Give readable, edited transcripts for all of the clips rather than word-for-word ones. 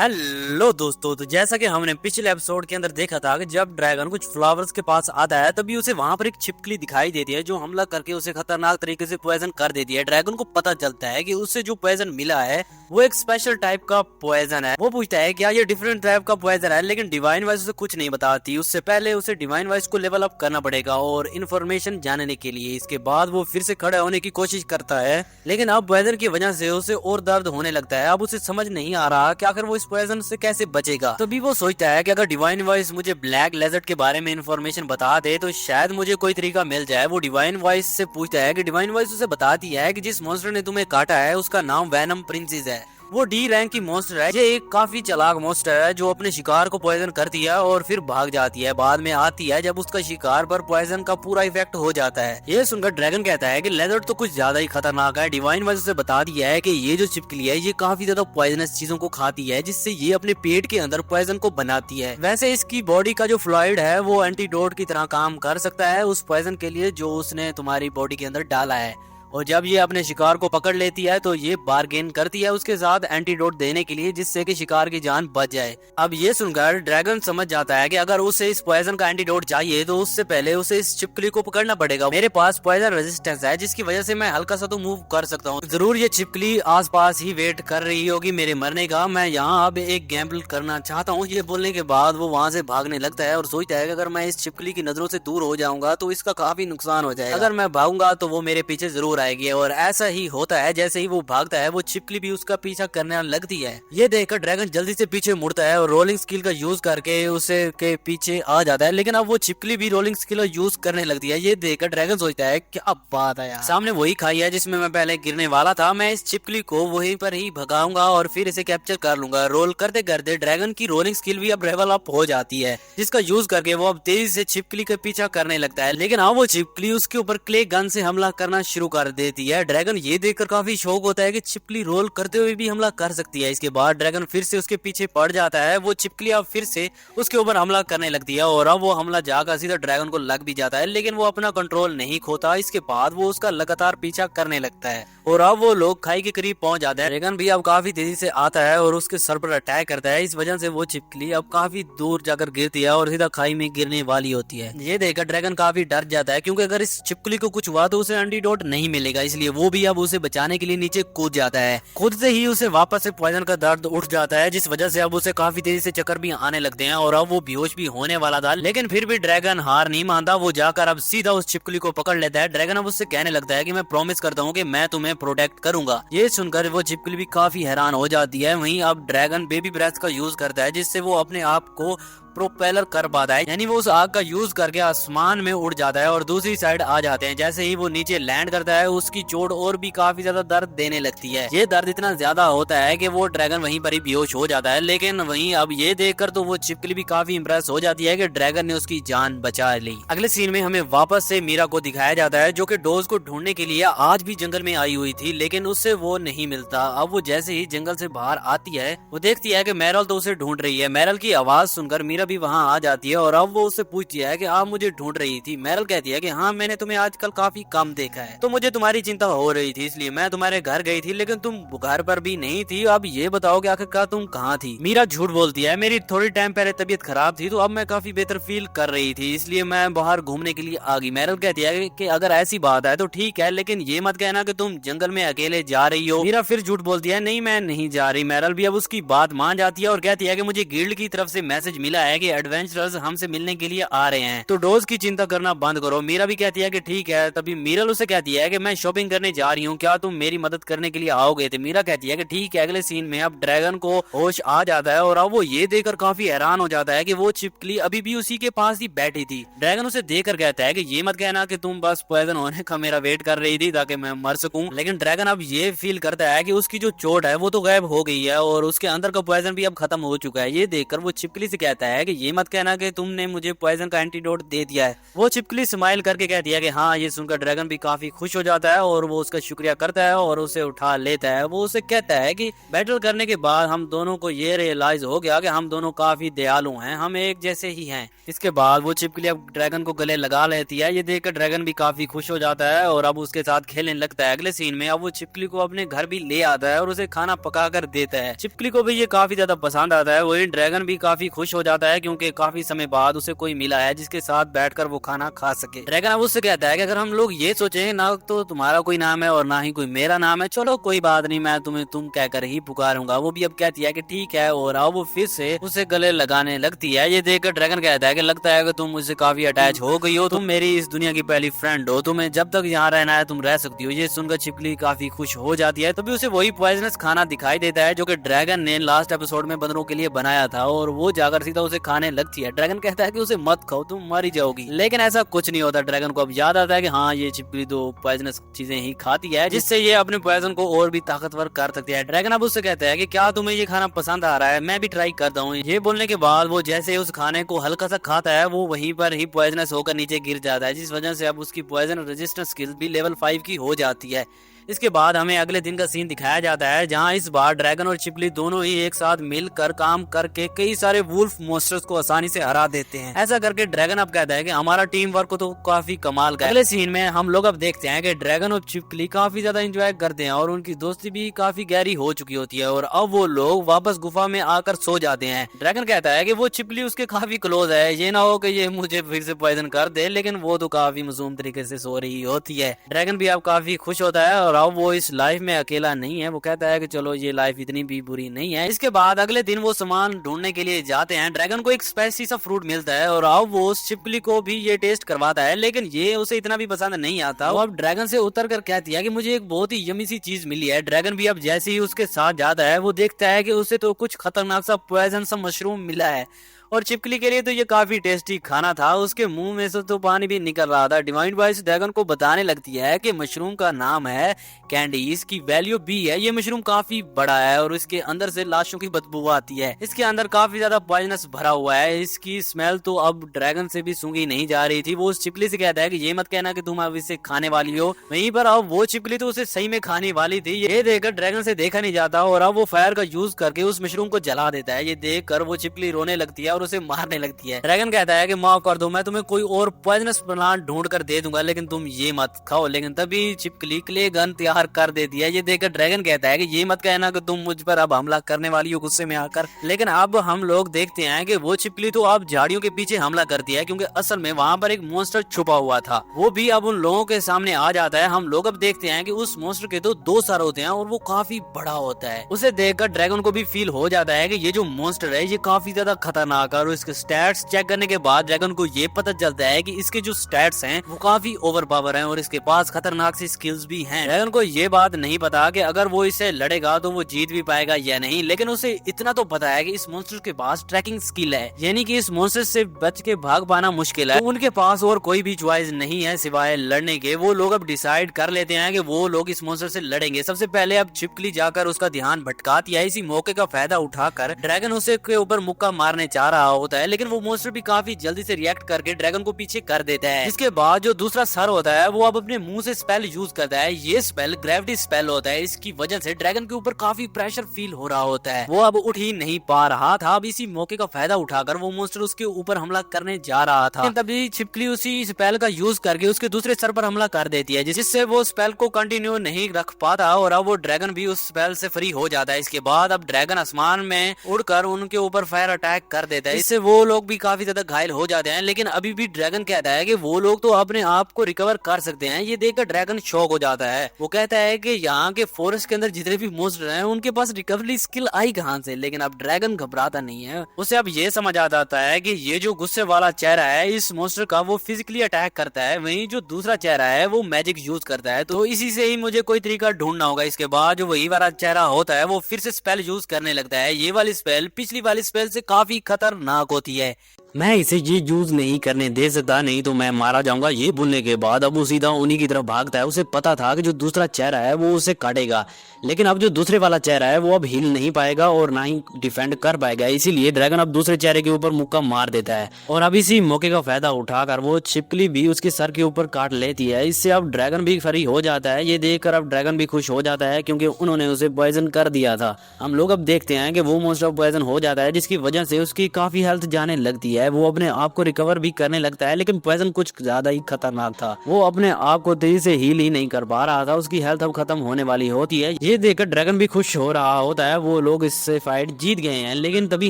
Hello दोस्तों, तो जैसा कि हमने पिछले एपिसोड के अंदर देखा था कि जब ड्रैगन कुछ फ्लावर्स के पास आता है तभी उसे वहां पर एक छिपकली दिखाई देती है जो हमला करके उसे खतरनाक तरीके से पॉइजन कर देती है। ड्रैगन को पता चलता है कि उसे जो पॉइजन मिला है वो एक स्पेशल टाइप का पॉइजन है। वो पूछता है क्या ये डिफरेंट टाइप का पॉइजन है, लेकिन डिवाइन वॉइस उसे कुछ नहीं बताती। उससे पहले उसे डिवाइन वॉइस को लेवल अप करना पड़ेगा और इन्फॉर्मेशन जानने के लिए। इसके बाद वो फिर से खड़ा होने की कोशिश करता है, लेकिन अब पॉइजन की वजह से उसे और दर्द होने लगता है। अब उसे समझ नहीं आ रहा कि आखिर वो इस पॉइजन से कैसे बचेगा। तभी वो सोचता है कि अगर डिवाइन वॉइस मुझे ब्लैक लेजर्ड के बारे में इन्फॉर्मेशन बता दे तो शायद मुझे कोई तरीका मिल जाए। वो डिवाइन वॉइस से पूछता है कि डिवाइन वॉइस उसे बताती है कि जिस मॉन्स्टर ने तुम्हें काटा है उसका नाम वैनम प्रिंसेस है। वो डी रैंक की मॉन्स्टर है। ये एक काफी चालाक मॉन्स्टर है जो अपने शिकार को पॉइजन करती है और फिर भाग जाती है। बाद में आती है जब उसका शिकार पर पॉइजन का पूरा इफेक्ट हो जाता है। ये सुनकर ड्रैगन कहता है कि लेजर्ड तो कुछ ज्यादा ही खतरनाक है। डिवाइन वॉइस से बता दिया है कि ये जो छिपकली है ये काफी ज्यादा पॉइजनस चीजों को खाती है, जिससे ये अपने पेट के अंदर पॉइजन को बनाती है। वैसे इसकी बॉडी का जो फ्लूइड है वो एंटीडोट की तरह काम कर सकता है उस पॉइजन के लिए जो उसने तुम्हारी बॉडी के अंदर डाला है। और जब ये अपने शिकार को पकड़ लेती है तो ये बार्गेन करती है उसके साथ एंटीडोट देने के लिए, जिससे कि शिकार की जान बच जाए। अब ये सुनकर ड्रैगन समझ जाता है कि अगर उसे इस पॉइजन का एंटीडोट चाहिए तो उससे पहले उसे इस छिपकली को पकड़ना पड़ेगा। मेरे पास पॉइजन रेजिस्टेंस है जिसकी वजह से मैं हल्का सा तो मूव कर सकता हूँ। जरूर ये छिपकली आसपास ही वेट कर रही होगी मेरे मरने का। मैं यहाँ अब एक गैम्बल करना चाहता हूँ। ये बोलने के बाद वो वहाँ से भागने लगता है और सोचता है कि अगर मैं इस छिपकली की नजरों से दूर हो जाऊंगा तो इसका काफी नुकसान हो जाएगा। अगर मैं भागूंगा तो वो मेरे पीछे जरूर आएगी। और ऐसा ही होता है। जैसे ही वो भागता है वो छिपकली भी उसका पीछा करने लगती है। ये देखकर ड्रैगन जल्दी से पीछे मुड़ता है और रोलिंग स्किल का यूज करके उसे के पीछे आ जाता है, लेकिन अब वो छिपकली भी रोलिंग स्किल का यूज करने लगती है। ये देखकर ड्रैगन सोचता है क्या बात है यार, सामने वही खाई है जिसमें मैं पहले गिरने वाला था। मैं इस छिपकली को वहीं पर ही भगाऊंगा और फिर इसे कैप्चर कर लूंगा। रोल करते करते ड्रैगन की रोलिंग स्किल भी अब लेवल अप हो जाती है, जिसका यूज करके वो अब तेजी से छिपकली का पीछा करने लगता है। लेकिन अब वो छिपकली उसके ऊपर क्ले गन से हमला करना शुरू कर देती है। ड्रैगन ये देखकर काफी शौक होता है कि छिपकली रोल करते हुए भी हमला कर सकती है। इसके बाद ड्रैगन फिर से उसके पीछे पड़ जाता है। वो छिपकली अब फिर से उसके ऊपर हमला करने लगती है और अब वो हमला जाकर सीधा ड्रैगन को लग भी जाता है, लेकिन वो अपना कंट्रोल नहीं खोता। इसके बाद वो उसका लगातार पीछा करने लगता है और अब वो लोग खाई के करीब पहुंच जाते हैं। ड्रैगन भी अब काफी तेजी से आता है और उसके सर पर अटैक करता है। इस वजह से वो छिपकली अब काफी दूर जाकर गिरती है और सीधा खाई में गिरने वाली होती है। ये देखकर ड्रैगन काफी डर जाता है, क्योंकि अगर इस छिपकली को कुछ हुआ तो उसे एंटीडोट नहीं मिलेगा। इसलिए वो भी अब उसे बचाने के लिए नीचे कूद जाता है। कूदते ही उसे वापस से पॉइजन का दर्द उठ जाता है, जिस वजह से अब उसे काफी तेजी से चक्कर भी आने लगते हैं और अब वो बेहोश भी होने वाला था। लेकिन फिर भी ड्रैगन हार नहीं मानता। वो जाकर अब सीधा उस छिपकली को पकड़ लेता है। ड्रैगन अब उससे कहने लगता है कि मैं प्रॉमिस करता हूँ कि मैं तुम्हें प्रोटेक्ट करूंगा। ये सुनकर वो छिपकली भी काफी हैरान हो जाती है। वहीं अब ड्रैगन बेबी ब्रेथ का यूज करता है, जिससे वो अपने आप को प्रोपेलर कर पाता है, यानी वो उस आग का यूज करके आसमान में उड़ जाता है और दूसरी साइड आ जाते हैं। जैसे ही वो नीचे लैंड करता है उसकी चोट और भी काफी ज्यादा दर्द देने लगती है। ये दर्द इतना ज्यादा होता है कि वो ड्रैगन वहीं पर ही बेहोश हो जाता है। लेकिन वहीं अब ये देखकर तो वो छिपकली भी काफी इंप्रेस हो जाती है कि ड्रैगन ने उसकी जान बचा ली। अगले सीन में हमें वापस से मीरा को दिखाया जाता है, जो कि डोज को ढूंढने के लिए आज भी जंगल में आई हुई थी, लेकिन उससे वो नहीं मिलता। अब वो जैसे ही जंगल से बाहर आती है वो देखती है कि मैरल तो उसे ढूंढ रही है। मैरल की आवाज सुनकर मीरा भी वहाँ आ जाती है और अब वो उससे पूछती है कि आप मुझे ढूंढ रही थी। मैरल कहती है कि हाँ, मैंने तुम्हें आजकल काफी कम देखा है तो मुझे तुम्हारी चिंता हो रही थी, इसलिए मैं तुम्हारे घर गई थी, लेकिन तुम घर पर भी नहीं थी। अब ये बताओ कि आखिरकार तुम कहाँ थी। मीरा झूठ बोलती है, मेरी थोड़ी टाइम पहले तबीयत खराब थी तो अब मैं काफी बेहतर फील कर रही थी, इसलिए मैं बाहर घूमने के लिए आ गई। मैरल कहती है कि अगर ऐसी बात है तो ठीक है, लेकिन ये मत कहना कि तुम जंगल में अकेले जा रही हो। मीरा फिर झूठ बोलती है, नहीं मैं नहीं जा रही। मैरल भी अब उसकी बात मान जाती है और कहती है कि मुझे गिल्ड की तरफ से मैसेज मिला है कि एडवेंचरर्स हमसे मिलने के लिए आ रहे हैं, तो डोज की चिंता करना बंद करो। मीरा भी कहती है कि ठीक है। तभी मीरल उसे कहती है कि मैं शॉपिंग करने जा रही हूँ, क्या तुम मेरी मदद करने के लिए आओगे। तो मीरा कहती है कि ठीक है। अगले सीन में अब ड्रैगन को होश आ जाता है और अब वो ये देखकर काफी हैरान हो जाता है कि वो छिपकली अभी भी उसी के पास ही बैठी थी। ड्रैगन उसे देखकर कहता है कि ये मत कहना कि तुम बस पॉइजन होने का मेरा वेट कर रही थी ताकि मैं मर सकूं। लेकिन ड्रैगन अब ये फील करता है कि उसकी जो चोट है वो तो गायब हो गई है और उसके अंदर का पॉइजन भी अब खत्म हो चुका है। ये देखकर वो छिपकली से कहता है है कि ये मत कहना कि तुमने मुझे पॉइजन का एंटीडोट दे दिया है। वो छिपकली स्माइल करके कहती है कि हाँ। ये सुनकर ड्रैगन भी काफी खुश हो जाता है और वो उसका शुक्रिया करता है और उसे उठा लेता है। वो उसे कहता है कि बैटल करने के बाद हम दोनों को ये रियलाइज हो गया कि हम दोनों काफी दयालु हैं, हम एक जैसे ही हैं। इसके बाद वो छिपकली अब ड्रैगन को गले लगा लेती है। ये देखकर ड्रैगन भी काफी खुश हो जाता है और अब उसके साथ खेलने लगता है। अगले सीन में अब वो छिपकली को अपने घर भी ले आता है और उसे खाना पका कर देता है। छिपकली को भी ये काफी ज्यादा पसंद आता है। वही ड्रैगन भी काफी खुश हो जाता है क्योंकि काफी समय बाद उसे कोई मिला है जिसके साथ बैठकर वो खाना खा सके। ड्रैगन अब उससे कहता है कि अगर हम लोग ये सोचे ना तो तुम्हारा कोई नाम है और ना ही कोई मेरा नाम है, चलो कोई बात नहीं, मैं तुम्हें तुम कहकर ही पुकारूंगा। वो भी अब कहती है कि ठीक है और अब वो फिर से उसे गले लगाने लगती है। ये देखकर ड्रैगन कहता है कि लगता है कि तुम मुझसे काफी अटैच हो गई हो, तुम मेरी इस दुनिया की पहली फ्रेंड हो, तुम्हें जब तक यहाँ रहना है तुम रह सकती हो। ये सुनकर छिपकली काफी खुश हो जाती है। तभी उसे वही पॉइजनस खाना दिखाई देता है जो कि ड्रैगन ने लास्ट एपिसोड में बंदरों के लिए बनाया था और वो जाकर सीधा उसे खाने लगती है। ड्रैगन कहता है कि उसे मत खाओ, तुम मर ही जाओगी, लेकिन ऐसा कुछ नहीं होता। ड्रैगन को अब याद आता है कि हाँ ये छिपकली तो पॉइजनस चीजें ही खाती है जिससे ये अपने पॉइजन को और भी ताकतवर कर सकती है। ड्रैगन अब उससे कहता है कि क्या तुम्हें ये खाना पसंद आ रहा है, मैं भी ट्राई करता हूँ। ये बोलने के बाद वो जैसे उस खाने को हल्का सा खाता है वो वहीं पर ही पॉइजनस होकर नीचे गिर जाता है, जिस वजह से अब उसकी पॉइजन रेजिस्टेंस स्किल भी लेवल 5 की हो जाती है। इसके बाद हमें अगले दिन का सीन दिखाया जाता है जहां इस बार ड्रैगन और छिपकली दोनों ही एक साथ मिलकर काम करके कई सारे वुल्फ मॉन्स्टर्स को आसानी से हरा देते हैं। ऐसा करके ड्रैगन अब कहता है कि हमारा टीम वर्क तो काफी कमाल का है। अगले सीन में हम लोग अब देखते हैं कि ड्रैगन और छिपकली काफी ज्यादा एंजॉय करते हैं और उनकी दोस्ती भी काफी गहरी हो चुकी होती है और अब वो लोग वापस गुफा में आकर सो जाते हैं। ड्रैगन कहता है कि वो छिपकली उसके काफी क्लोज है, ये ना हो कि ये मुझे फिर से पॉइजन कर दे, लेकिन वो तो काफी मासूम तरीके से सो रही होती है। ड्रैगन भी अब काफी खुश होता है और अब वो इस लाइफ में अकेला नहीं है। वो कहता है कि चलो ये लाइफ इतनी भी बुरी नहीं है। इसके बाद अगले दिन वो सामान ढूंढने के लिए जाते हैं। ड्रैगन को एक स्पाइसी सा फ्रूट मिलता है और अब वो उस छिपकली को भी ये टेस्ट करवाता है, लेकिन ये उसे इतना भी पसंद नहीं आता। वो अब ड्रैगन से उतर कर कहती है कि मुझे एक बहुत ही यमी सी चीज मिली है। ड्रैगन भी अब जैसे ही उसके साथ जाता है वो देखता है कि उसे तो कुछ खतरनाक सा पॉइजन सा मशरूम मिला है और छिपकली के लिए तो ये काफी टेस्टी खाना था। उसके मुंह में से तो पानी भी निकल रहा था। डिवाइन वॉइस ड्रैगन को बताने लगती है कि मशरूम का नाम है कैंडी, इसकी वैल्यू भी है। ये मशरूम काफी बड़ा है और इसके अंदर से लाशों की बदबू आती है। इसके अंदर काफी ज्यादा पॉइजनस भरा हुआ है। इसकी स्मेल तो अब ड्रैगन से भी सूंघी नहीं जा रही थी। वो उस छिपकली से कहता है कि ये मत कहना कि तुम अब इसे खाने वाली हो। वहीं पर अब वो छिपकली तो उसे सही में खाने वाली थी। ये देखकर ड्रैगन से देखा नहीं जाता और अब वो फायर का यूज करके उस मशरूम को जला देता है। ये देखकर वो छिपकली रोने लगती है और उसे मारने लगती है। ड्रैगन कहता है कि माफ कर दो, मैं तुम्हें कोई और पॉइजनस प्लांट ढूंढ कर दे दूंगा, लेकिन तुम ये मत खाओ। लेकिन तभी छिपकली क्ले गन तैयार कर देती है। ये देखकर ड्रैगन कहता है कि ये मत कहना कि तुम मुझ पर अब हमला करने वाली हो गुस्से में आकर। लेकिन अब हम लोग देखते हैं कि वो छिपकली तो अब झाड़ियों के पीछे हमला करती है क्योंकि असल में वहाँ पर एक मॉन्स्टर छुपा हुआ था। वो भी अब उन लोगों के सामने आ जाता है। हम लोग अब देखते हैं कि उस मॉन्स्टर के तो 2 सर होते हैं और वो काफी बड़ा होता है। उसे देखकर ड्रैगन को भी फील हो जाता है कि ये जो मॉन्स्टर है ये काफी ज्यादा खतरनाक है और इसके स्टैट्स चेक करने के बाद ड्रैगन को ये पता चलता है कि इसके जो स्टैट्स हैं वो काफी ओवर पावर हैं और इसके पास खतरनाक सी स्किल्स भी हैं। ड्रैगन को ये बात नहीं पता कि अगर वो इसे लड़ेगा तो वो जीत भी पाएगा या नहीं, लेकिन उसे इतना तो पता है कि इस मॉन्स्टर के पास ट्रैकिंग स्किल है, यानी कि इस मॉन्स्टर से बच के भाग पाना मुश्किल है। तो उनके पास और कोई भी चॉइस नहीं है सिवाय लड़ने के। वो लोग अब डिसाइड कर लेते हैं कि वो लोग इस मॉन्स्टर से लड़ेंगे। सबसे पहले अब छिपकली जाकर उसका ध्यान भटकाती है। इसी मौके का फायदा उठाकर ड्रैगन उसे के ऊपर मुक्का मारने चाह रहा होता है, लेकिन वो मॉन्स्टर भी काफी जल्दी से रिएक्ट करके ड्रैगन को पीछे कर देता है। इसके बाद जो दूसरा सर होता है वो अब अपने मुंह से स्पेल यूज करता है। ये स्पेल ग्रेविटी स्पेल होता है। इसकी वजह से ड्रैगन के ऊपर काफी प्रेशर फील हो रहा होता है। वो अब उठ ही नहीं पा रहा था। अब इसी मौके का फायदा उठाकर वो मॉन्स्टर उसके ऊपर हमला करने जा रहा था। तभी छिपकली उसी स्पेल का यूज करके उसके दूसरे सर पर हमला कर देती है, जिससे वो स्पेल को कंटिन्यू नहीं रख पाता और अब वो ड्रैगन भी उस स्पेल से फ्री हो जाता है। इसके बाद अब ड्रैगन आसमान में उड़कर उनके ऊपर फायर अटैक कर देता है। इससे वो लोग भी काफी ज्यादा घायल हो जाते हैं, लेकिन अभी भी ड्रैगन कहता है कि वो लोग तो अपने आप को रिकवर कर सकते हैं। ये देखकर ड्रैगन शॉक हो जाता है। वो कहता है कि यहाँ के फॉरेस्ट के अंदर जितने भी मॉन्स्टर हैं उनके पास रिकवरी स्किल आई कहाँ से, लेकिन अब ड्रैगन घबराता नहीं है। उसे अब ये समझ आ जाता है कि ये जो गुस्से वाला चेहरा है इस मॉन्स्टर का वो फिजिकली अटैक करता है, वहीं जो दूसरा चेहरा है वो मैजिक यूज करता है। तो इसी से ही मुझे कोई तरीका ढूंढना होगा। इसके बाद जो वही वाला चेहरा होता है वो फिर से स्पेल यूज करने लगता है। ये वाली स्पेल पिछली वाली स्पेल से काफी खतरनाक खतरनाक होती है। मैं इसे ये यूज नहीं करने दे सकता, नहीं तो मैं मारा जाऊंगा। ये बोलने के बाद अब वो सीधा उन्हीं की तरफ भागता है। उसे पता था कि जो दूसरा चेहरा है वो उसे काटेगा, लेकिन अब जो दूसरे वाला चेहरा है वो अब हिल नहीं पाएगा और ना ही डिफेंड कर पाएगा। इसीलिए ड्रैगन अब दूसरे चेहरे के ऊपर मुक्का मार देता है और अब इसी मौके का फायदा उठाकर वो छिपकली भी उसके सर के ऊपर काट लेती है। इससे अब ड्रैगन भी फ्री हो जाता है। ये देखकर अब ड्रैगन भी खुश हो जाता है क्योंकि उन्होंने उसे पॉइजन कर दिया था। हम लोग अब देखते हैं कि वो मोस्ट ऑफ पॉइजन हो जाता है, जिसकी वजह से उसकी काफी हेल्थ जाने लगती है। वो अपने आप को रिकवर भी करने लगता है, लेकिन पॉइजन कुछ ज्यादा ही खतरनाक था। वो अपने आप को तेजी से हील ही नहीं कर पा रहा था। उसकी हेल्थ अब खत्म होने वाली होती है। ये देखकर ड्रैगन भी खुश हो रहा होता है। वो लोग इससे फाइट जीत गए हैं, लेकिन तभी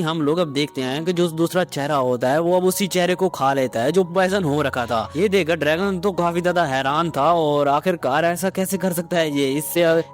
हम लोग अब देखते हैं कि जो दूसरा चेहरा होता है वो अब उसी चेहरे को खा लेता है जो पॉइजन हो रखा था। ये देखकर ड्रैगन तो काफी ज्यादा हैरान था और आखिरकार ऐसा कैसे कर सकता है ये।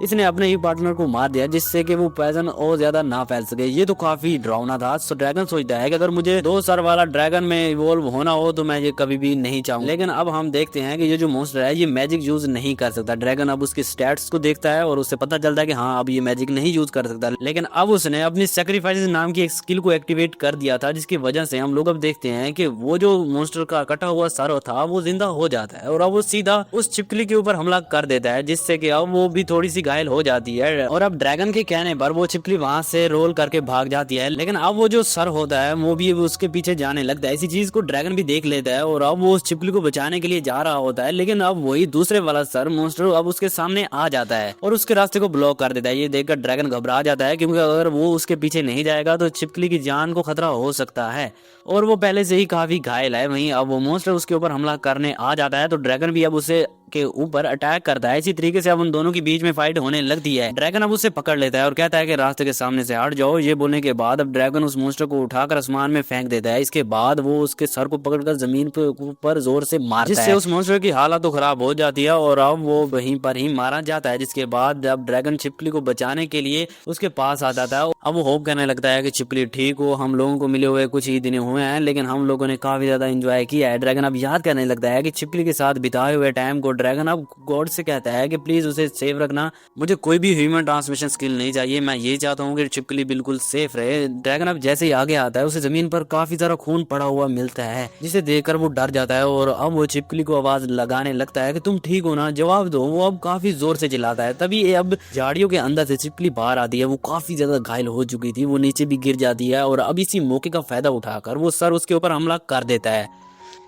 इसने अपने ही पार्टनर को मार दिया जिससे कि वो पॉइजन और ज्यादा ना फैल सके। ये तो काफी डरावना था। तो ड्रैगन सोचता है कि अगर मुझे 2 सर वाला ड्रैगन में इवॉल्व होना हो तो मैं ये कभी भी नहीं चाहूँ। लेकिन अब हम देखते हैं कि ये जो मॉन्स्टर है ये मैजिक यूज नहीं कर सकता। ड्रैगन अब उसके स्टैट्स को देखता है और उससे पता चलता है कि हाँ अब ये मैजिक नहीं यूज कर सकता। लेकिन अब उसने अपनी सैक्रिफाइस नाम की एक स्किल को एक्टिवेट कर दिया था, जिसकी वजह से हम लोग अब देखते हैं कि वो जो मॉन्स्टर का कटा हुआ सर था वो जिंदा हो जाता है और अब वो सीधा उस छिपकली के ऊपर हमला कर देता है, जिससे कि अब वो भी थोड़ी सी घायल हो जाती है। और अब ड्रैगन के कहने पर वो छिपकली वहां से रोल करके भाग जाती है। लेकिन अब वो जो सर होता है वो भी उसके पीछे जाने लगता है। इसी चीज को ड्रैगन भी देख लेता है और अब वो उस छिपकली को बचाने के लिए जा रहा होता है। लेकिन अब वही दूसरे वाला सर मॉन्स्टर अब उसके सामने आ जाता है और उसके रास्ते को ब्लॉक कर देता है। ये देखकर ड्रैगन घबरा जाता है क्योंकि अगर वो उसके पीछे नहीं जाएगा तो छिपकली की जान को खतरा हो सकता है और वो पहले से ही काफी घायल है। वहीं अब वो मॉन्स्टर उसके ऊपर हमला करने आ जाता है तो ड्रैगन भी अब उसे के ऊपर अटैक करता है। इसी तरीके से अब उन दोनों के बीच में फाइट होने लगती है। ड्रैगन अब उसे पकड़ लेता है और कहता है कि रास्ते के सामने से हट जाओ। ये बोलने के बाद अब ड्रैगन उस मॉन्स्टर को उठाकर आसमान में फेंक देता है। इसके बाद वो उसके सर को पकड़कर जमीन पे ऊपर जोर से मारता है, जिससे उस मॉन्स्टर की हालत तो खराब हो जाती है और अब वो वहीं पर ही मारा जाता है। जिसके बाद जब ड्रैगन छिपकली को बचाने के लिए उसके पास आ जाता है, अब वो होप करने लगता है कि छिपकली ठीक हो। हम लोगों को मिले हुए कुछ ही दिन हुए हैं लेकिन हम लोगों ने काफी ज्यादा एंजॉय किया है। ड्रैगन अब याद करने लगता है कि छिपकली के साथ बिताए हुए टाइम को। ड्रैगन अब गॉड से कहता है कि प्लीज उसे सेफ रखना, मुझे कोई भी ह्यूमन ट्रांसमिशन स्किल नहीं चाहिए, मैं ये चाहता हूँ कि छिपकली बिल्कुल सेफ रहे। ड्रैगन अब जैसे ही आगे आता है उसे जमीन पर काफी सारा खून पड़ा हुआ मिलता है, जिसे देखकर वो डर जाता है और अब वो छिपकली को आवाज लगाने लगता है कि तुम ठीक हो ना, जवाब दो। वो अब काफी जोर से चिल्लाता है। तभी अब झाड़ियों के अंदर से छिपकली बाहर आती है। वो काफी ज्यादा घायल हो चुकी थी, वो नीचे भी गिर जाती है और अब इसी मौके का फायदा उठाकर वो सर उसके ऊपर हमला कर देता है।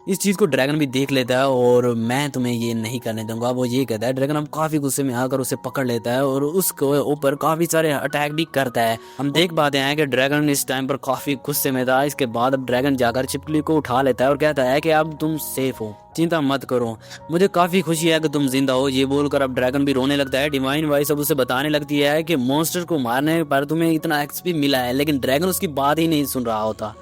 इस चीज को ड्रैगन भी देख लेता है और मैं तुम्हें ये नहीं करने दूंगा, वो ये कहता है। ड्रैगन अब काफी गुस्से में आकर उसे पकड़ लेता है और उसके ऊपर काफी सारे अटैक भी करता है। हम देख पाते हैं कि ड्रैगन इस टाइम पर काफी गुस्से में था। इसके बाद अब ड्रैगन जाकर छिपकली को उठा लेता है और कहता है कि अब तुम सेफ हो, चिंता मत करो, मुझे काफी खुशी है कि तुम जिंदा हो। ये बोलकर अब ड्रैगन भी रोने लगता है। डिवाइन वॉइस अब उसे बताने लगती है कि मॉन्स्टर को मारने पर तुम्हें इतना एक्सपी मिला है, लेकिन ड्रैगन उसकी बात ही नहीं सुन रहा होता।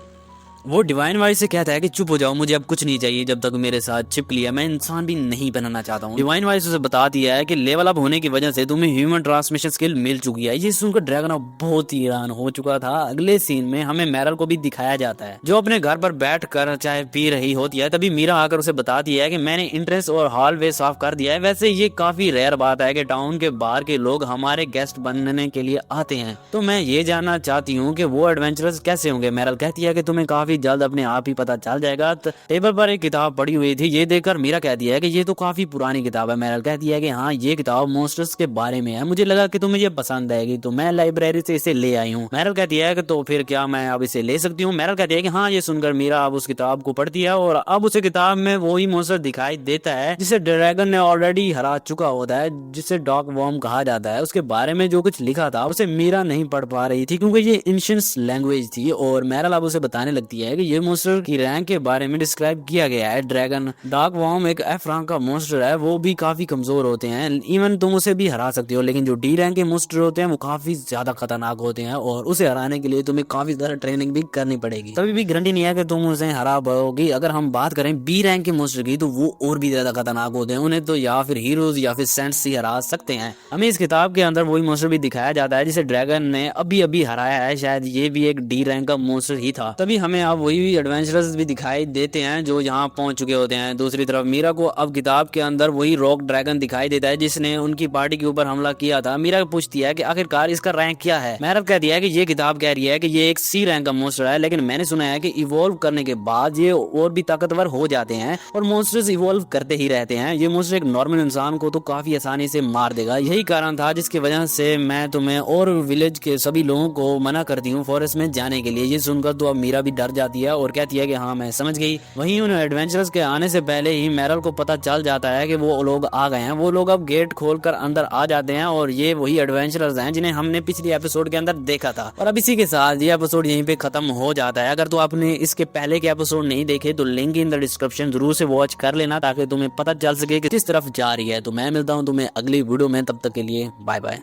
वो डिवाइन वॉइस से कहता है कि चुप हो जाओ, मुझे अब कुछ नहीं चाहिए जब तक मेरे साथ छिपकली है, मैं इंसान भी नहीं बनना चाहता हूँ। डिवाइन वॉइस उसे बताती है कि लेवल अप होने की वजह से तुम्हें ह्यूमन ट्रांसमिशन स्किल मिल चुकी है। ये सुनकर ड्रैगन अब बहुत ही हैरान हो चुका था। अगले सीन में हमें मैरल को भी दिखाया जाता है जो अपने घर पर बैठ कर चाय पी रही होती है। तभी मीरा आकर उसे बताती है कि मैंने इंट्रेंस और हॉलवे साफ कर दिया है। वैसे ये काफी रेयर बात है कि टाउन के बाहर के लोग हमारे गेस्ट बनने के लिए आते हैं, तो मैं ये जानना चाहती हूँ कि वो एडवेंचरस कैसे होंगे। मैरल कहती है कि तुम्हें काफी जल्द अपने आप ही पता चल जाएगा। टेबल पर एक किताब पड़ी हुई थी। ये देखकर मीरा कहती है कि ये तो काफी पुरानी किताब है। मैरल कहती है कि हाँ, ये किताब मॉन्स्टर्स के बारे में है, मुझे लगा कि तुम्हें ये पसंद आएगी तो मैं लाइब्रेरी से इसे ले आई हूँ। मैरल कहती है कि तो फिर क्या मैं अब इसे ले सकती हूँ। मैरल कहती है कि हाँ। ये सुनकर मीरा अब उस किताब को पढ़ती है और अब उसे किताब में वही मॉन्स्टर दिखाई देता है जिसे ड्रैगन ने ऑलरेडी हरा चुका होता है, जिसे डॉग वॉर्म कहा जाता है। उसके बारे में जो कुछ लिखा था उसे मीरा नहीं पढ़ पा रही थी क्योंकि ये एंशिएंट लैंग्वेज थी और मैरल अब उसे बताने लगती है कि ये मॉन्स्टर की रैंक के बारे में डिस्क्राइब किया गया है। ड्रैगन डॉग वॉर्म एक एफ रैंक का मॉन्स्टर है, वो भी काफी कमजोर होते हैं, इवन तुम उसे भी हरा सकते हो, लेकिन जो डी रैंक के मॉन्स्टर होते हैं वो काफी ज्यादा खतरनाक होते हैं और उसे हराने के लिए तुम्हें काफी ज्यादा ट्रेनिंग भी करनी पड़ेगी। तभी भी गारंटी नहीं है कि तुम उसे हरा पाओगी। अगर हम बात करें बी रैंक के मॉन्स्टर की तो वो और भी ज्यादा खतरनाक होते हैं, उन्हें तो या फिर हीरोज या फिर सेंट्स ही हरा सकते हैं। हमें इस किताब के अंदर वही मॉन्स्टर भी दिखाया जाता है जिसे ड्रैगन ने अभी अभी हराया है, शायद ये भी एक डी रैंक का मॉन्स्टर ही था। तभी हमें अब वही एडवेंचरस भी दिखाई देते हैं जो यहाँ पहुंच चुके होते हैं। दूसरी तरफ मीरा को अब किताब के अंदर वही रॉक ड्रैगन दिखाई देता है जिसने उनकी पार्टी के ऊपर हमला किया था। मीरा पूछती है कि आखिरकार इसका रैंक क्या है। मेहरब कहती है कि ये किताब कह रही है कि ये एक सी रैंक का मॉन्स्टर है, लेकिन मैंने सुना है कि इवॉल्व करने के बाद ये और भी ताकतवर हो जाते हैं और मॉन्स्टर्स इवॉल्व करते ही रहते हैं। ये मॉन्स्टर एक नॉर्मल इंसान को तो काफी आसानी से मार देगा। यही कारण था जिसकी वजह से मैं तुम्हें और विलेज के सभी लोगों को मना करती हूँ फॉरेस्ट में जाने के लिए। ये सुनकर तो अब मीरा भी डर जाती है और कहती है कि हाँ मैं समझ गई। वहीं उन एडवेंचरर्स के आने से पहले ही मेरल को पता चल जाता है कि वो लोग आ गए हैं। वो लोग अब गेट खोलकर अंदर आ जाते हैं और ये वही एडवेंचरर्स हैं जिन्हें हमने पिछली एपिसोड के अंदर देखा था। और अब इसी के साथ ये एपिसोड यहीं पे खत्म हो जाता है। अगर तो आपने इसके पहले के एपिसोड नहीं देखे तो लिंक इन द डिस्क्रिप्शन जरूर से वॉच कर लेना ताकि तुम्हें पता चल सके कि किस तरफ जा रही है। तो मैं मिलता हूँ तुम्हें अगली वीडियो में, तब तक के लिए बाय बाय।